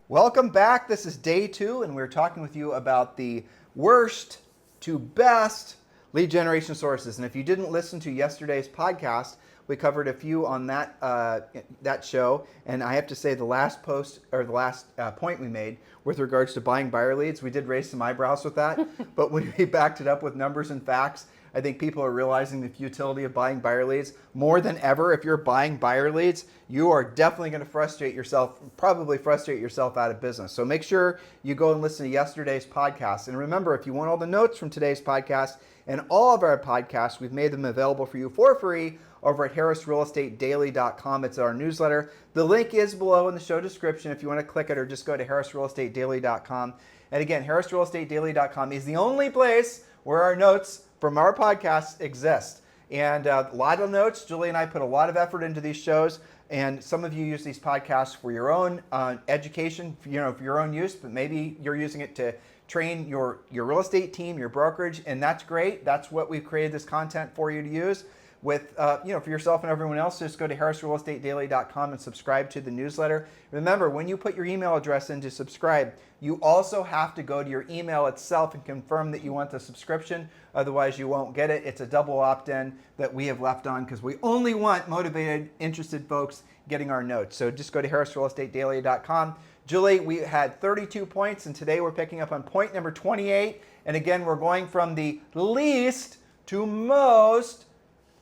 Welcome back. This is day 2, and we're talking with you about the worst to best lead generation sources. And if you didn't listen to yesterday's podcast, we covered a few on that show. And I have to say, the last post or the last point we made with regards to buying buyer leads, we did raise some eyebrows with that. But when we backed it up with numbers and facts, I think people are realizing the futility of buying buyer leads more than ever. If you're buying buyer leads, you are definitely going to probably frustrate yourself out of business. So make sure you go and listen to yesterday's podcast. And remember, if you want all the notes from today's podcast and all of our podcasts, we've made them available for you for free over at harrisrealestatedaily.com. It's our newsletter. The link is below in the show description if you want to click it, or just go to harrisrealestatedaily.com. And again, harrisrealestatedaily.com is the only place where our notes from our podcasts exist. And a lot of notes. Julie and I put a lot of effort into these shows, and some of you use these podcasts for your own education, for your own use, but maybe you're using it to train your real estate team, your brokerage, and that's great. That's what we've created this content for you to use. With for yourself and everyone else, just go to harrisrealestatedaily.com and subscribe to the newsletter. Remember, when you put your email address in to subscribe, you also have to go to your email itself and confirm that you want the subscription. Otherwise, you won't get it. It's a double opt-in that we have left on because we only want motivated, interested folks getting our notes. So just go to harrisrealestatedaily.com. Julie, we had 32 points, and today we're picking up on point number 28. And again, we're going from the least to most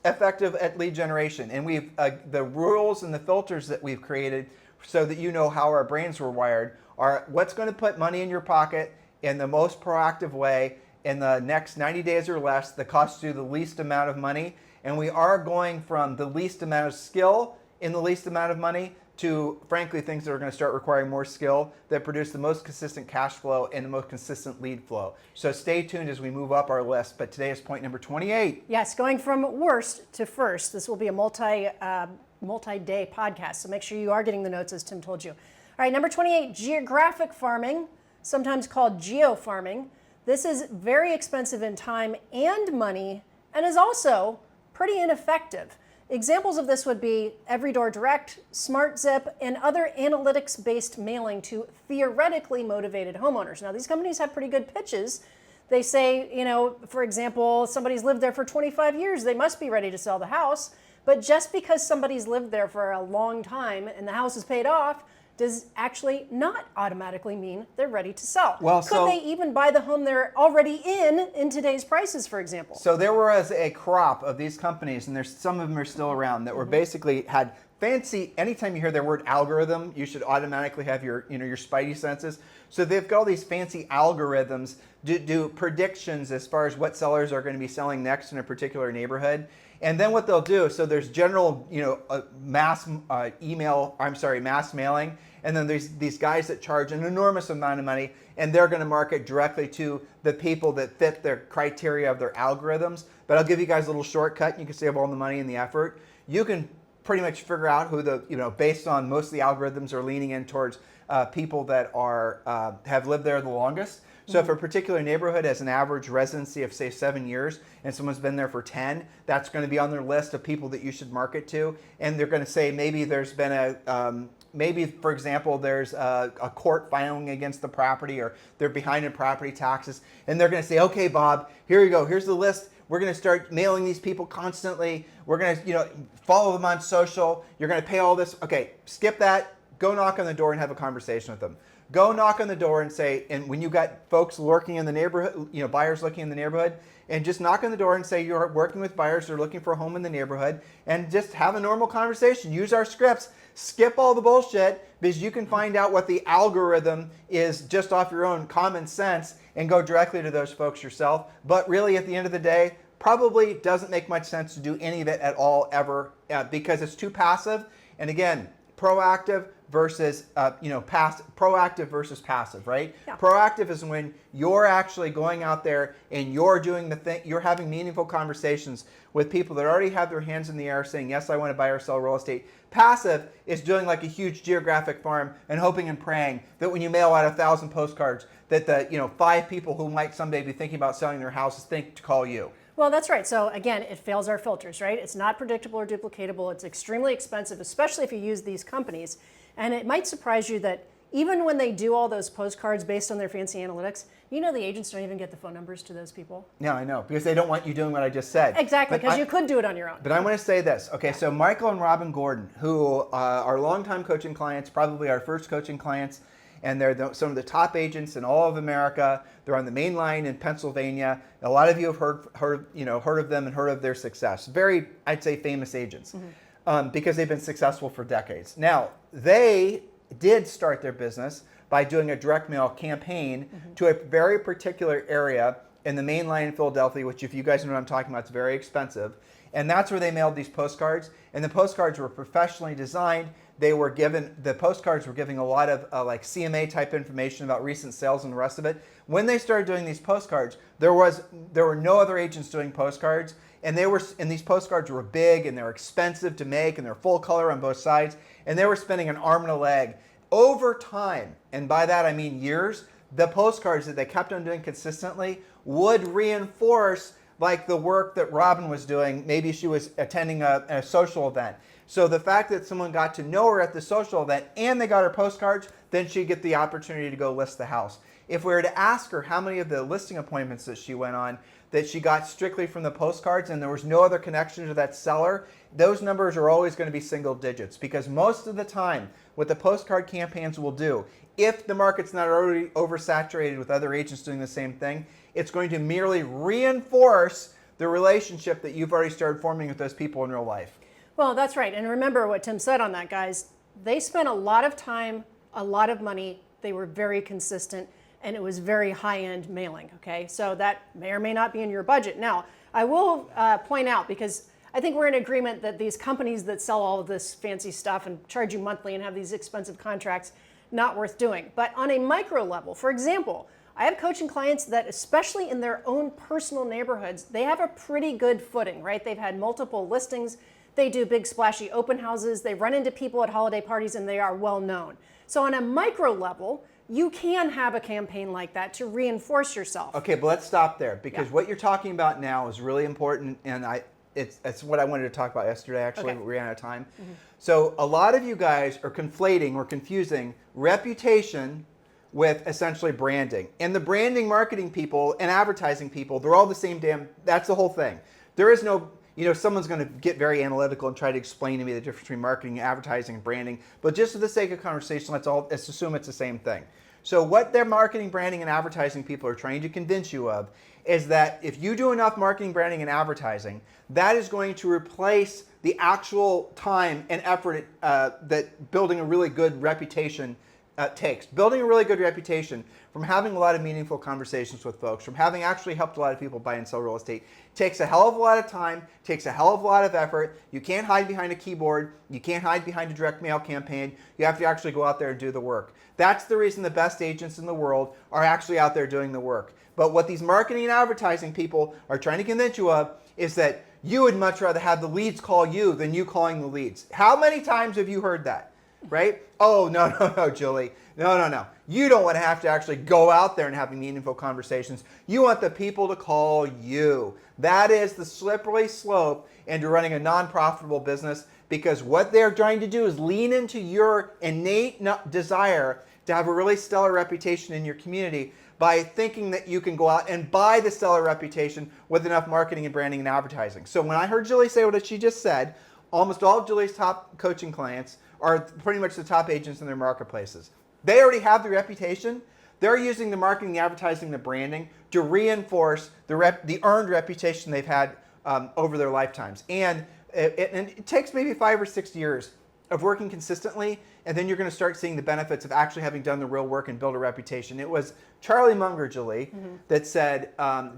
effective at lead generation. And we've the rules and the filters that we've created so that you know how our brains were wired are what's going to put money in your pocket in the most proactive way in the next 90 days or less that costs you the least amount of money. And we are going from the least amount of skill in the least amount of money to, frankly, things that are going to start requiring more skill that produce the most consistent cash flow and the most consistent lead flow. So stay tuned as we move up our list. But today is point number 28. Yes, going from worst to first. This will be a multi-day podcast, so make sure you are getting the notes as Tim told you. All right, number 28, geographic farming, sometimes called geo-farming. This is very expensive in time and money and is also pretty ineffective. Examples of this would be Everydoor Direct, SmartZip, and other analytics-based mailing to theoretically motivated homeowners. Now, these companies have pretty good pitches. They say, for example, somebody's lived there for 25 years, they must be ready to sell the house. But just because somebody's lived there for a long time and the house is paid off does actually not automatically mean they're ready to sell. Could they even buy the home they're already in today's prices, for example? So there was a crop of these companies, and there's some of them are still around, that were basically had fancy, anytime you hear their word algorithm, you should automatically have your spidey senses. So they've got all these fancy algorithms to do predictions as far as what sellers are going to be selling next in a particular neighborhood. And then what they'll do, so there's general, mass mailing, and then there's these guys that charge an enormous amount of money, and they're going to market directly to the people that fit their criteria of their algorithms. But I'll give you guys a little shortcut. You can save all the money and the effort. You can pretty much figure out who based on most of the algorithms are leaning in towards people that are have lived there the longest. So if a particular neighborhood has an average residency of, say, 7 years, and someone's been there for 10, that's going to be on their list of people that you should market to. And they're going to say maybe there's been for example, there's a court filing against the property, or they're behind in property taxes. And they're going to say, okay, Bob, here you go. Here's the list. We're going to start mailing these people constantly. We're going to follow them on social. You're going to pay all this. Okay, skip that. Go knock on the door and have a conversation with them. Go knock on the door and say, and when you got folks lurking in the neighborhood, buyers looking in the neighborhood, and just knock on the door and say you're working with buyers that are looking for a home in the neighborhood, and just have a normal conversation. Use our scripts. Skip all the bullshit, because you can find out what the algorithm is just off your own common sense and go directly to those folks yourself. But really, at the end of the day, probably doesn't make much sense to do any of it at all ever, because it's too passive. And again, proactive versus proactive versus passive, right? Yeah. Proactive is when you're actually going out there and you're doing the thing, you're having meaningful conversations with people that already have their hands in the air saying, yes, I want to buy or sell real estate. Passive is doing like a huge geographic farm and hoping and praying that when you mail out 1,000 postcards that the 5 people who might someday be thinking about selling their houses think to call you. Well, that's right. So again, it fails our filters, right? It's not predictable or duplicatable. It's extremely expensive, especially if you use these companies. And it might surprise you that even when they do all those postcards based on their fancy analytics, you know the agents don't even get the phone numbers to those people. Yeah, I know, because they don't want you doing what I just said. Exactly, because you could do it on your own. But I want to say this. Okay, so Michael and Robin Gordon, who are longtime coaching clients, probably our first coaching clients, and they're some of the top agents in all of America. They're on the main line in Pennsylvania. A lot of you have heard of them and heard of their success. Very, I'd say, famous agents because they've been successful for decades. Now, they did start their business by doing a direct mail campaign to a very particular area in the main line in Philadelphia, which, if you guys know what I'm talking about, it's very expensive. And that's where they mailed these postcards. And the postcards were professionally designed. The postcards were giving a lot of like CMA type information about recent sales and the rest of it. When they started doing these postcards, there were no other agents doing postcards. And these postcards were big and they're expensive to make and they're full color on both sides. And they were spending an arm and a leg. Over time, and by that I mean years, the postcards that they kept on doing consistently would reinforce like the work that Robin was doing. Maybe she was attending a social event. So the fact that someone got to know her at the social event and they got her postcards, then she'd get the opportunity to go list the house. If we were to ask her how many of the listing appointments that she went on that she got strictly from the postcards and there was no other connection to that seller, those numbers are always going to be single digits, because most of the time what the postcard campaigns will do, if the market's not already oversaturated with other agents doing the same thing, it's going to merely reinforce the relationship that you've already started forming with those people in real life. Well, that's right. And remember what Tim said on that, guys. They spent a lot of time, a lot of money. They were very consistent, and it was very high-end mailing, okay? So that may or may not be in your budget. Now, I will point out, because I think we're in agreement that these companies that sell all of this fancy stuff and charge you monthly and have these expensive contracts, not worth doing. But on a micro level, for example, I have coaching clients that, especially in their own personal neighborhoods, they have a pretty good footing, right? They've had multiple listings. They do big splashy open houses. They run into people at holiday parties, and they are well known. So on a micro level, you can have a campaign like that to reinforce yourself. Okay, but let's stop there, because what you're talking about now is really important, and it's what I wanted to talk about yesterday, actually, but we ran out of time. So a lot of you guys are conflating or confusing reputation with essentially branding. And the branding marketing people and advertising people, they're all the same that's the whole thing. There is no, someone's going to get very analytical and try to explain to me the difference between marketing, advertising, and branding. But just for the sake of conversation, let's assume it's the same thing. So what their marketing, branding, and advertising people are trying to convince you of is that if you do enough marketing, branding, and advertising, that is going to replace the actual time and effort that building a really good reputation takes. Building a really good reputation from having a lot of meaningful conversations with folks, from having actually helped a lot of people buy and sell real estate, takes a hell of a lot of time, takes a hell of a lot of effort. You can't hide behind a keyboard. You can't hide behind a direct mail campaign. You have to actually go out there and do the work. That's the reason the best agents in the world are actually out there doing the work. But what these marketing and advertising people are trying to convince you of is that you would much rather have the leads call you than you calling the leads. How many times have you heard that? Right? Oh, no, Julie. No. You don't want to have to actually go out there and have meaningful conversations. You want the people to call you. That is the slippery slope into running a non-profitable business, because what they're trying to do is lean into your innate desire to have a really stellar reputation in your community by thinking that you can go out and buy the stellar reputation with enough marketing and branding and advertising. So when I heard Julie say what she just said, almost all of Julie's top coaching clients are pretty much the top agents in their marketplaces. They already have the reputation. They're using the marketing, the advertising, the branding to reinforce the earned reputation they've had over their lifetimes. And it takes maybe 5 or 6 years of working consistently, and then you're going to start seeing the benefits of actually having done the real work and build a reputation. It was Charlie Munger, Julie, that said,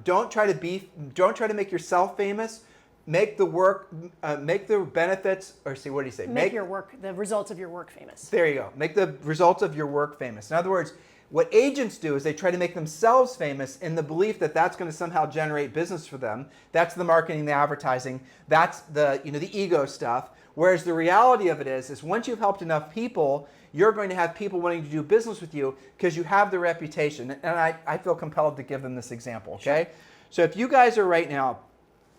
don't try to make yourself famous. Make the work, make the benefits, or see, what do you say? Make your work, the results of your work famous. There you go. Make the results of your work famous. In other words, what agents do is they try to make themselves famous in the belief that that's going to somehow generate business for them. That's the marketing, the advertising. That's the ego stuff. Whereas the reality of it is once you've helped enough people, you're going to have people wanting to do business with you because you have the reputation. And I feel compelled to give them this example. Okay. Sure. So if you guys are right now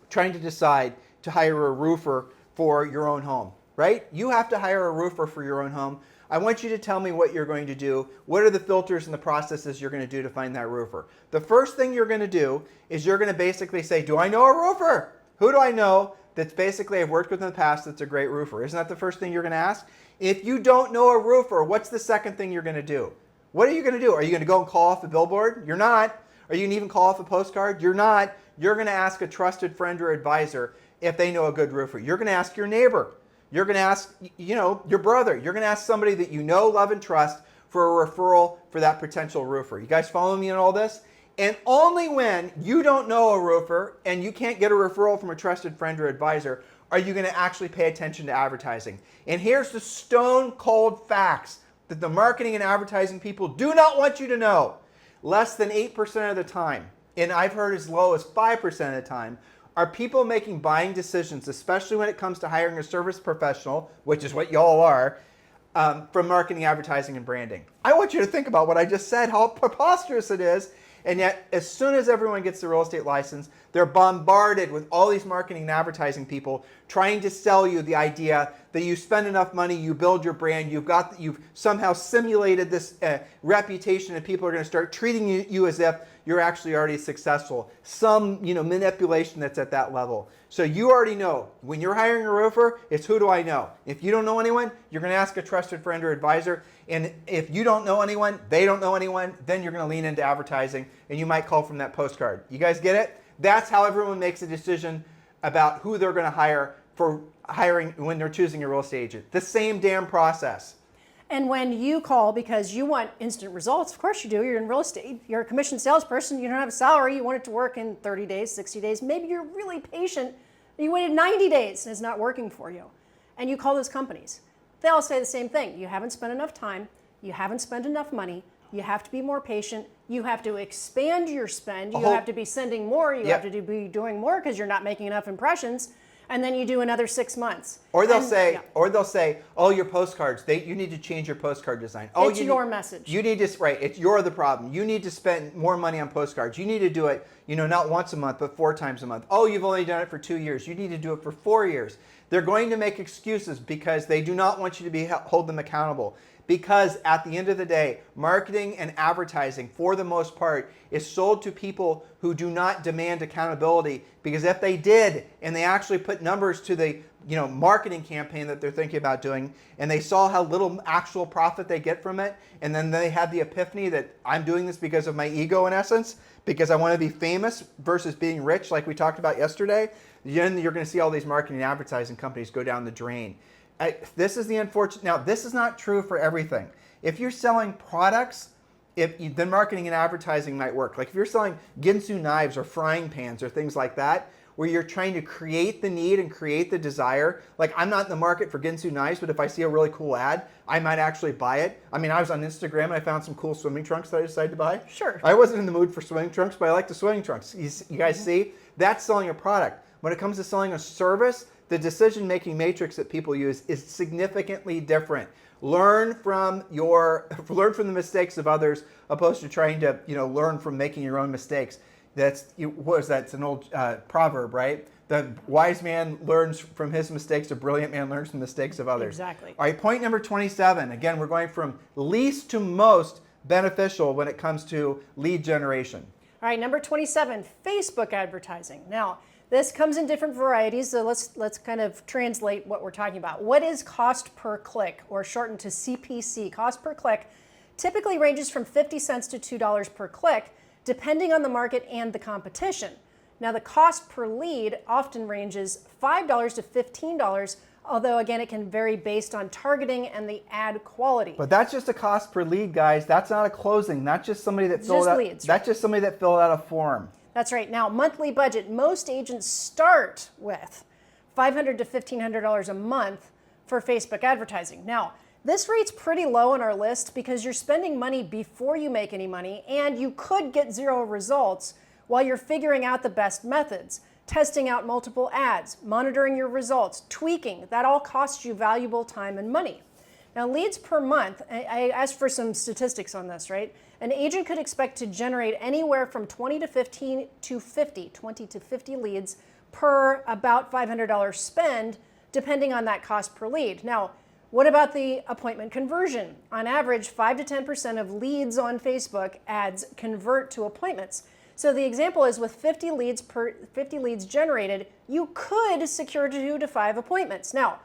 trying to decide to hire a roofer for your own home, right? You have to hire a roofer for your own home. I want you to tell me what you're going to do. What are the filters and the processes you're going to do to find that roofer? The first thing you're going to do is you're going to basically say, do I know a roofer? Who do I know that's basically I've worked with in the past that's a great roofer? Isn't that the first thing you're going to ask? If you don't know a roofer, what's the second thing you're going to do? What are you going to do? Are you going to go and call off a billboard? You're not. Are you going to even call off a postcard? You're not. You're going to ask a trusted friend or advisor if they know a good roofer. You're going to ask your neighbor. You're going to ask, your brother. You're going to ask somebody that you know, love, and trust for a referral for that potential roofer. You guys follow me in all this? And only when you don't know a roofer and you can't get a referral from a trusted friend or advisor are you going to actually pay attention to advertising. And here's the stone cold facts that the marketing and advertising people do not want you to know. Less than 8% of the time, and I've heard as low as 5% of the time, are people making buying decisions, especially when it comes to hiring a service professional, which is what y'all are, from marketing, advertising, and branding. I want you to think about what I just said, how preposterous it is. And yet, as soon as everyone gets the real estate license, they're bombarded with all these marketing and advertising people trying to sell you the idea that you spend enough money, you build your brand, you've somehow simulated this reputation, and people are going to start treating you as if you're actually already successful. Some manipulation that's at that level. So you already know when you're hiring a roofer, it's who do I know? If you don't know anyone, you're going to ask a trusted friend or advisor. And if you don't know anyone, they don't know anyone, then you're going to lean into advertising, and you might call from that postcard. You guys get it? That's how everyone makes a decision about who they're going to hire for hiring when they're choosing a real estate agent. The same damn process. And when you call because you want instant results, of course you do. You're in real estate. You're a commissioned salesperson. You don't have a salary. You want it to work in 30 days, 60 days. Maybe you're really patient. You waited 90 days and it's not working for you. And you call those companies. They all say the same thing. You haven't spent enough time. You haven't spent enough money. You have to be more patient. You have to expand your spend. You have to be sending more. You have to be doing more because you're not making enough impressions. And then you do another 6 months. Or they'll say, oh, your postcards. You need to change your postcard design. Oh, it's your message. You need to you're the problem. You need to spend more money on postcards. You need to do it, not once a month, but 4 times a month. Oh, you've only done it for 2 years. You need to do it for 4 years. They're going to make excuses because they do not want you to hold them accountable. Because at the end of the day, marketing and advertising, for the most part, is sold to people who do not demand accountability. Because if they did, and they actually put numbers to the marketing campaign that they're thinking about doing, and they saw how little actual profit they get from it, and then they had the epiphany that I'm doing this because of my ego in essence, because I want to be famous versus being rich, like we talked about yesterday, then you're going to see all these marketing and advertising companies go down the drain. This is the unfortunate. Now, this is not true for everything. If you're selling products, then marketing and advertising might work. Like if you're selling Ginsu knives or frying pans or things like that, where you're trying to create the need and create the desire. Like I'm not in the market for Ginsu knives, but if I see a really cool ad, I might actually buy it. I mean, I was on Instagram and I found some cool swimming trunks that I decided to buy. Sure. I wasn't in the mood for swimming trunks, but I like the swimming trunks. You guys see? That's selling a product. When it comes to selling a service, the decision-making matrix that people use is significantly different. Learn from the mistakes of others, opposed to trying to learn from making your own mistakes. It's an old proverb, right? The wise man learns from his mistakes. The brilliant man learns from the mistakes of others. Exactly. All right, point number 27. Again, we're going from least to most beneficial when it comes to lead generation. All right, number 27, Facebook advertising. Now, this comes in different varieties, so let's kind of translate what we're talking about. What is cost per click, or shortened to CPC? Cost per click typically ranges from 50 cents to $2 per click, depending on the market and the competition. Now, the cost per lead often ranges $5 to $15, although again, it can vary based on targeting and the ad quality. But that's just a cost per lead, guys. That's not a closing. That's just somebody that filled out. Leads, that's just somebody that filled out a form. That's right. Now, monthly budget, most agents start with $500 to $1,500 a month for Facebook advertising. Now, this rate's pretty low on our list because you're spending money before you make any money, and you could get 0 results while you're figuring out the best methods, testing out multiple ads, monitoring your results, tweaking. That all costs you valuable time and money. Now, leads per month, I asked for some statistics on this, right? An agent could expect to generate anywhere from 20 to 50 leads per about $500 spend, depending on that cost per lead. Now, What about the appointment conversion? On average, 5 to 10% of leads on Facebook ads convert to appointments. So the example is with 50 leads generated, you could secure 2 to 5 appointments. Now,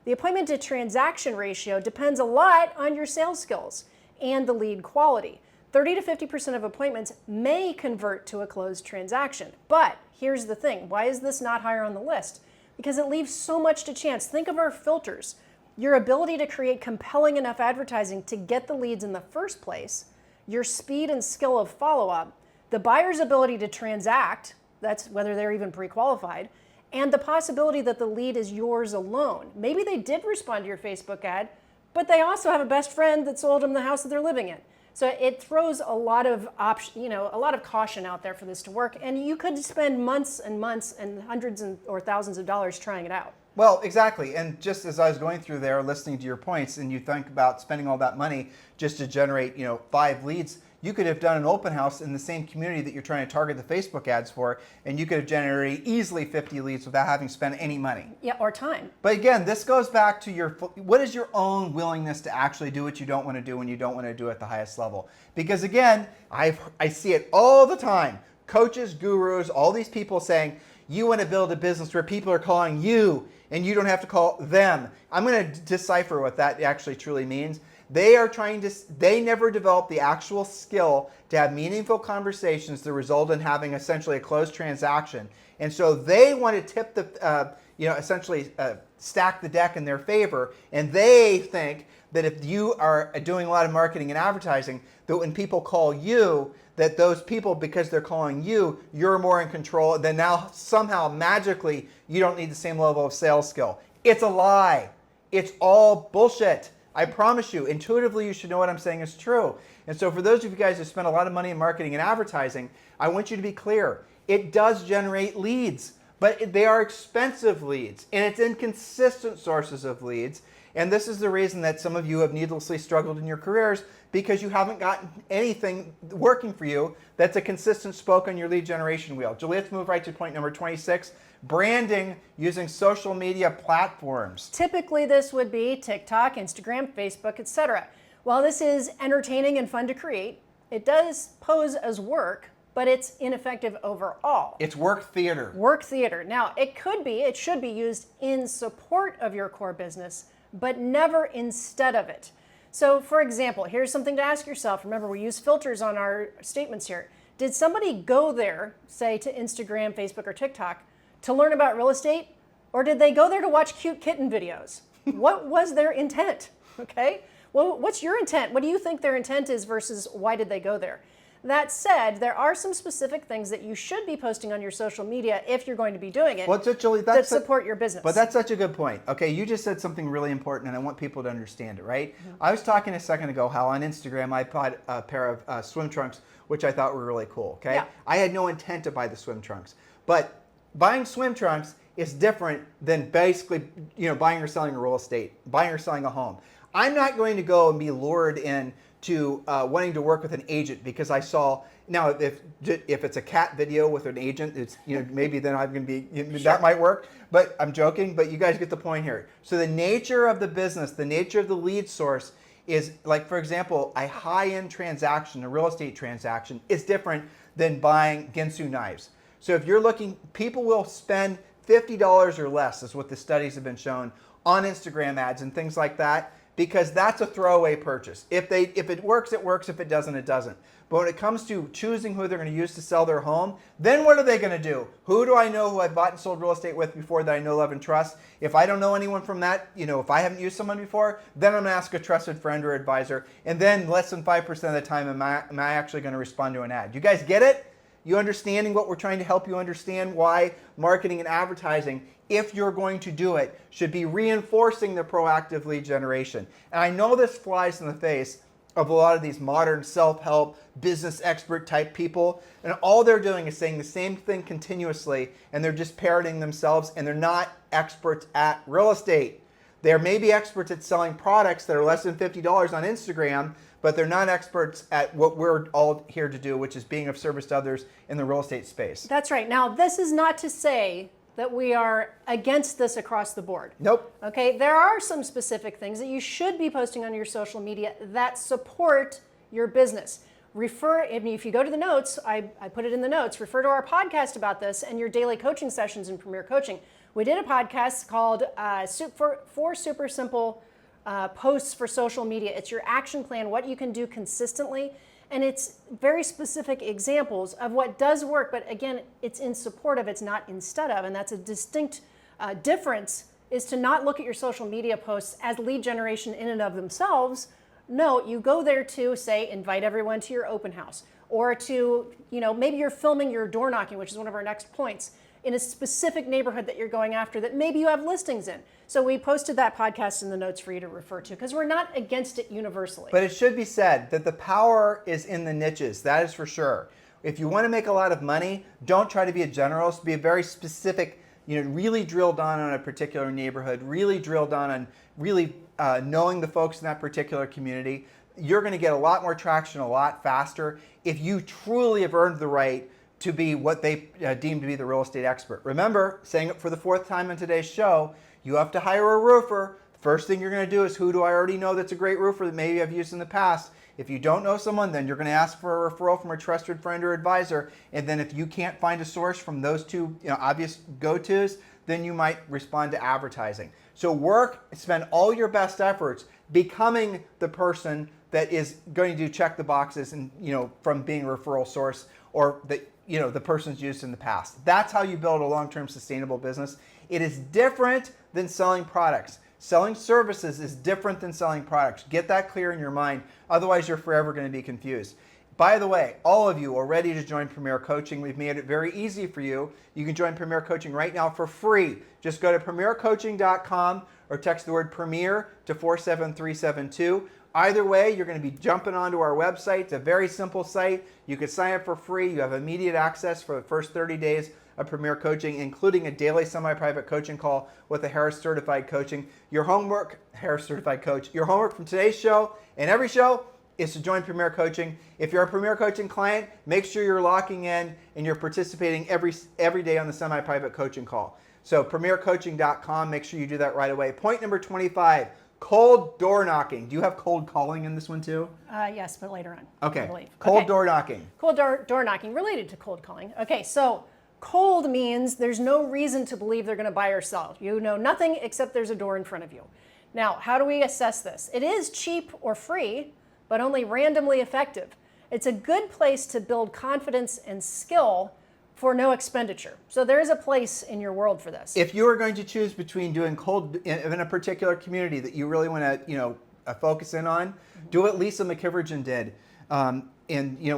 the appointment to transaction ratio depends a lot on your sales skills and the lead quality. 30 to 50% of appointments may convert to a closed transaction. But here's the thing, why is this not higher on the list? Because it leaves so much to chance. Think of our filters. Your ability to create compelling enough advertising to get the leads in the first place, your speed and skill of follow-up, the buyer's ability to transact, that's whether they're even pre-qualified, and the possibility that the lead is yours alone. Maybe they did respond to your Facebook ad, but they also have a best friend that sold them the house that they're living in. So it throws a lot of a lot of caution out there for this to work, and you could spend months and hundreds or thousands of dollars trying it out. Well, exactly. And just as I was going through there, listening to your points, and you think about spending all that money just to generate, 5 leads, you could have done an open house in the same community that you're trying to target the Facebook ads for, and you could have generated easily 50 leads without having spent any money. Yeah, or time. But again, this goes back to what is your own willingness to actually do what you don't want to do when you don't want to do it at the highest level? Because again, I see it all the time. Coaches, gurus, all these people saying, you want to build a business where people are calling you and you don't have to call them. I'm going to decipher what that actually truly means. They never develop the actual skill to have meaningful conversations that result in having essentially a closed transaction. And so they want to tip essentially stack the deck in their favor. And they think that if you are doing a lot of marketing and advertising, that when people call you, that those people, because they're calling you, you're more in control. Then now somehow magically you don't need the same level of sales skill. It's a lie. It's all bullshit. I promise you, intuitively, you should know what I'm saying is true. And so for those of you guys who spend a lot of money in marketing and advertising, I want you to be clear. It does generate leads, but they are expensive leads, and it's inconsistent sources of leads. And this is the reason that some of you have needlessly struggled in your careers, because you haven't gotten anything working for you that's a consistent spoke on your lead generation wheel. Julie, let's move right to point number 26. Branding using social media platforms. Typically, this would be TikTok, Instagram, Facebook, etc. While this is entertaining and fun to create, it does pose as work, but it's ineffective overall. It's work theater. Work theater. Now, it should be used in support of your core business, but never instead of it. So, for example, here's something to ask yourself. Remember, we use filters on our statements here. Did somebody go there, say to Instagram, Facebook, or TikTok, to learn about real estate? Or did they go there to watch cute kitten videos? What was their intent? Okay? Well, what's your intent? What do you think their intent is versus why did they go there? That said, there are some specific things that you should be posting on your social media if you're going to be doing it Julie, that support your business. But that's such a good point. Okay, you just said something really important, and I want people to understand it, right? Mm-hmm. I was talking a second ago how on Instagram I bought a pair of swim trunks, which I thought were really cool, okay? Yeah. I had no intent to buy the swim trunks. But buying swim trunks is different than basically, buying or selling a real estate, buying or selling a home. I'm not going to go and be lured in to wanting to work with an agent because I saw, now if it's a cat video with an agent, it's maybe then I'm going to be, Sure. That might work, but I'm joking, but you guys get the point here. So the nature of the business, the nature of the lead source is, like, for example, a high-end transaction, a real estate transaction is different than buying Ginsu knives. So if you're looking, people will spend $50 or less, is what the studies have been shown, on Instagram ads and things like that, because that's a throwaway purchase. If it works, it works. If it doesn't, it doesn't. But when it comes to choosing who they're going to use to sell their home, then what are they going to do? Who do I know who I've bought and sold real estate with before that I know, love, and trust? If I don't know anyone from that, if I haven't used someone before, then I'm going to ask a trusted friend or advisor. And then less than 5% of the time, am I actually going to respond to an ad? You guys get it? You understanding what we're trying to help you understand why marketing and advertising, if you're going to do it, should be reinforcing the proactive lead generation. And I know this flies in the face of a lot of these modern self-help, business expert type people, and all they're doing is saying the same thing continuously, and they're just parroting themselves, and they're not experts at real estate. They're maybe experts at selling products that are less than $50 on Instagram, but they're not experts at what we're all here to do, which is being of service to others in the real estate space. That's right. Now, this is not to say that we are against this across the board. Nope. Okay, there are some specific things that you should be posting on your social media that support your business. If you go to the notes, I put it in the notes, refer to our podcast about this and your daily coaching sessions in Premier Coaching. We did a podcast called Four Super Simple Posts for Social Media. It's your action plan, what you can do consistently. And it's very specific examples of what does work, but again, it's in support of, it's not instead of, and that's a distinct difference, is to not look at your social media posts as lead generation in and of themselves. No, you go there to, say, invite everyone to your open house, or to, maybe you're filming your door knocking, which is one of our next points, in a specific neighborhood that you're going after that maybe you have listings in. So we posted that podcast in the notes for you to refer to, because we're not against it universally. But it should be said that the power is in the niches, that is for sure. If you want to make a lot of money, don't try to be a generalist, be a very specific, really drill down on a particular neighborhood, really drill down on really knowing the folks in that particular community. You're going to get a lot more traction a lot faster if you truly have earned the right to be what they deem to be the real estate expert. Remember, saying it for the fourth time on today's show, you have to hire a roofer. First thing you're going to do is, who do I already know that's a great roofer that maybe I've used in the past? If you don't know someone, then you're going to ask for a referral from a trusted friend or advisor. And then if you can't find a source from those two obvious go-tos, then you might respond to advertising. So spend all your best efforts becoming the person that is going to check the boxes and from being a referral source, or that the person's used in the past. That's how you build a long-term sustainable business. It is different than selling products. Selling services is different than selling products. Get that clear in your mind. Otherwise, you're forever going to be confused. By the way, all of you are ready to join Premier Coaching. We've made it very easy for you. You can join Premier Coaching right now for free. Just go to premiercoaching.com or text the word Premier to 47372. Either way, you're going to be jumping onto our website. It's a very simple site. You can sign up for free. You have immediate access for the first 30 days of Premier Coaching, including a daily semi-private coaching call with a Harris Certified Coaching. Harris Certified Coach. Your homework from today's show and every show is to join Premier Coaching. If you're a Premier Coaching client, make sure you're locking in and you're participating every day on the semi-private coaching call. So premiercoaching.com, make sure you do that right away. Point number 25. Cold door knocking. Do you have cold calling in this one too? Yes, but later on. Okay. I believe. Cold door knocking. Cold door knocking related to cold calling. Okay, so cold means there's no reason to believe they're going to buy or sell. You know nothing except there's a door in front of you. Now, how do we assess this? It is cheap or free, but only randomly effective. It's a good place to build confidence and skill for no expenditure. So there is a place in your world for this. If you are going to choose between doing cold in a particular community that you really want to, focus in on, do what Lisa McKivergen did.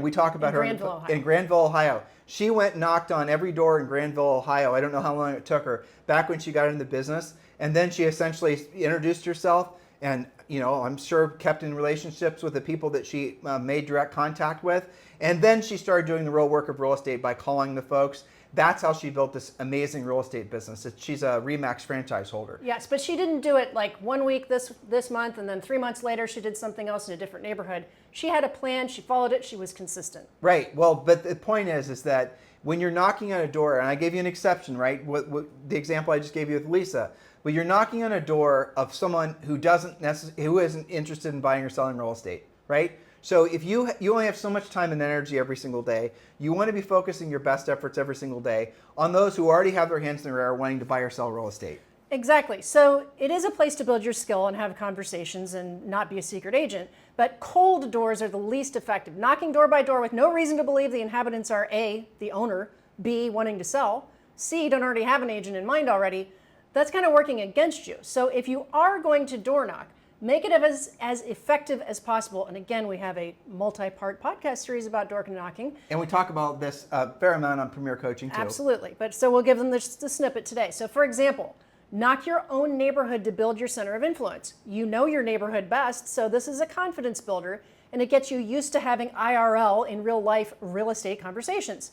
We talk about her in Granville, Ohio. She went and knocked on every door in Granville, Ohio. I don't know how long it took her back when she got into business. And then she essentially introduced herself and, I'm sure kept in relationships with the people that she made direct contact with. And then she started doing the real work of real estate by calling the folks. That's how she built this amazing real estate business. She's a RE/MAX franchise holder. Yes, but she didn't do it like 1 week this month, and then 3 months later she did something else in a different neighborhood. She had a plan, she followed it, she was consistent. Right. Well, but the point is that when you're knocking on a door, and I gave you an exception, right? The example I just gave you with Lisa, but you're knocking on a door of someone who isn't interested in buying or selling real estate, right? So if you only have so much time and energy every single day, you want to be focusing your best efforts every single day on those who already have their hands in the air wanting to buy or sell real estate. Exactly. So it is a place to build your skill and have conversations and not be a secret agent, but cold doors are the least effective. Knocking door by door with no reason to believe the inhabitants are A, the owner, B, wanting to sell, C, don't already have an agent in mind already, that's kind of working against you. So if you are going to door knock, make it as effective as possible. And again, we have a multi-part podcast series about door knocking. And we talk about this a fair amount on Premier Coaching too. Absolutely. But so we'll give them the snippet today. So for example, knock your own neighborhood to build your center of influence. You know your neighborhood best, so this is a confidence builder, and it gets you used to having IRL, in real life, real estate conversations.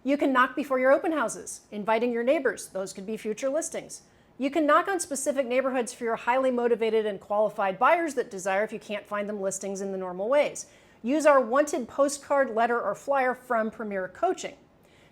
You can knock before your open houses, inviting your neighbors. Those could be future listings. You can knock on specific neighborhoods for your highly motivated and qualified buyers that desire if you can't find them listings in the normal ways. Use our wanted postcard, letter, or flyer from Premier Coaching.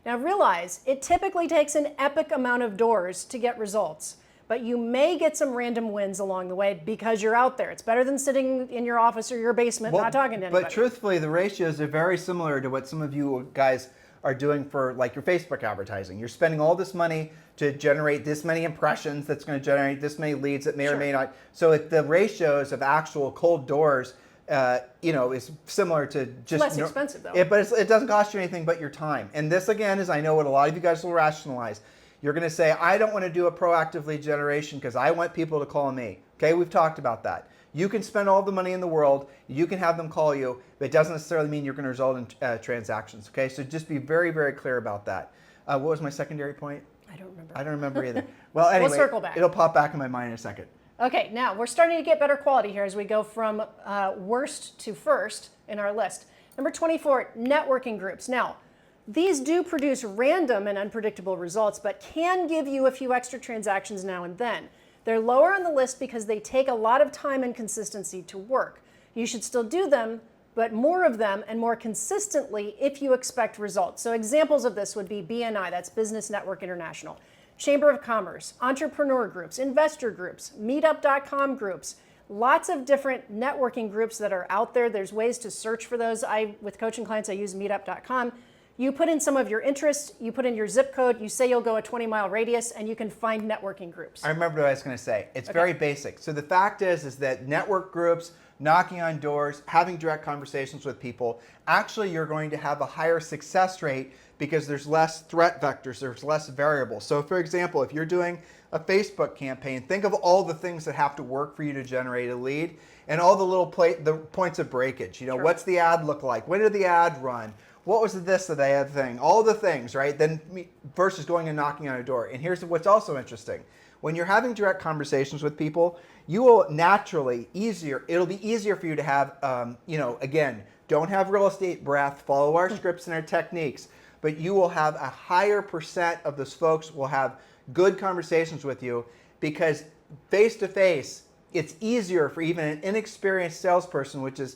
Now realize, it typically takes an epic amount of doors to get results, but you may get some random wins along the way because you're out there. It's better than sitting in your office or your basement not talking to anybody. But truthfully, the ratios are very similar to what some of you guys are doing for like your Facebook advertising. You're spending all this money to generate this many impressions that's going to generate this many leads that may or may not. So the ratios of actual cold doors is similar to just less expensive though. But it doesn't cost you anything but your time. And this again is, I know what a lot of you guys will rationalize. You're going to say, I don't want to do a proactive lead generation because I want people to call me. Okay, we've talked about that. You can spend all the money in the world, you can have them call you, but it doesn't necessarily mean you're going to result in transactions. Okay, so just be very, very clear about that. What was my secondary point? I don't remember. I don't remember either. Well, anyway, we'll circle back. It'll pop back in my mind in a second. Okay, now we're starting to get better quality here as we go from worst to first in our list. Number 24, networking groups. Now, these do produce random and unpredictable results, but can give you a few extra transactions now and then. They're lower on the list because they take a lot of time and consistency to work. You should still do them, but more of them and more consistently if you expect results. So examples of this would be BNI, that's Business Network International, Chamber of Commerce, entrepreneur groups, investor groups, meetup.com groups, lots of different networking groups that are out there. There's ways to search for those. With coaching clients, I use meetup.com. You put in some of your interests, you put in your zip code, you say you'll go a 20-mile radius, and you can find networking groups. I remember what I was going to say. It's very basic. So the fact is that network groups, knocking on doors, having direct conversations with people, actually you're going to have a higher success rate because there's less threat vectors, there's less variables. So for example, if you're doing a Facebook campaign, think of all the things that have to work for you to generate a lead and all the little the points of breakage. You know, what's the ad look like? When did the ad run? What was this or the other thing? All the things, right? Then versus going and knocking on a door. And here's what's also interesting. When you're having direct conversations with people, you will naturally it'll be easier for you to have, again, don't have real estate breath, follow our scripts and our techniques, but you will have a higher percent of those folks will have good conversations with you because face to face, it's easier for even an inexperienced salesperson, which is,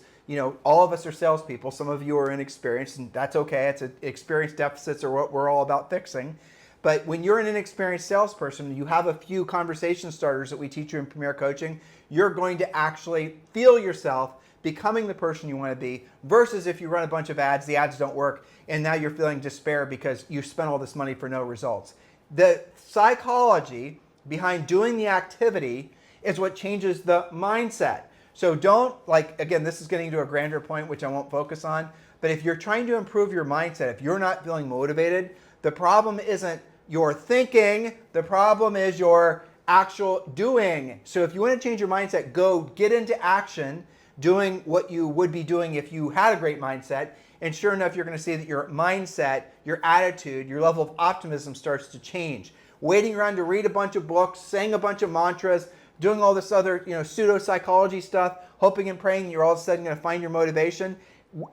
all of us are salespeople. Some of you are inexperienced, and that's okay. It's experience deficits are what we're all about fixing. But when you're an inexperienced salesperson, you have a few conversation starters that we teach you in Premier Coaching, you're going to actually feel yourself becoming the person you want to be versus if you run a bunch of ads, the ads don't work, and now you're feeling despair because you spent all this money for no results. The psychology behind doing the activity is what changes the mindset. So don't, again, this is getting to a grander point, which I won't focus on, but if you're trying to improve your mindset, if you're not feeling motivated, the problem isn't your thinking, the problem is your actual doing. So if you want to change your mindset, go get into action, doing what you would be doing if you had a great mindset, and sure enough, you're going to see that your mindset, your attitude, your level of optimism starts to change. Waiting around to read a bunch of books, saying a bunch of mantras, doing all this other, pseudo-psychology stuff, hoping and praying you're all of a sudden going to find your motivation.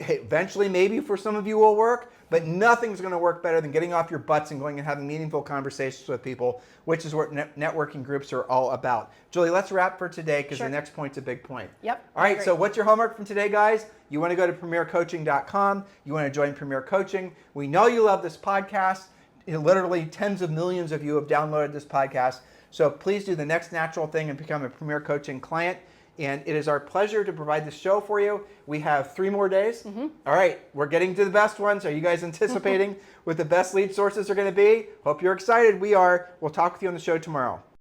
Eventually, maybe for some of you will work, but nothing's going to work better than getting off your butts and going and having meaningful conversations with people, which is what networking groups are all about. Julie, let's wrap for today because the next point's a big point. Yep. All right, so what's your homework from today, guys? You want to go to premiercoaching.com. You want to join Premier Coaching. We know you love this podcast. Literally tens of millions of you have downloaded this podcast. So please do the next natural thing and become a Premier Coaching client. And it is our pleasure to provide this show for you. We have 3 more days. Mm-hmm. All right, we're getting to the best ones. Are you guys anticipating what the best lead sources are going to be? Hope you're excited. We are. We'll talk with you on the show tomorrow.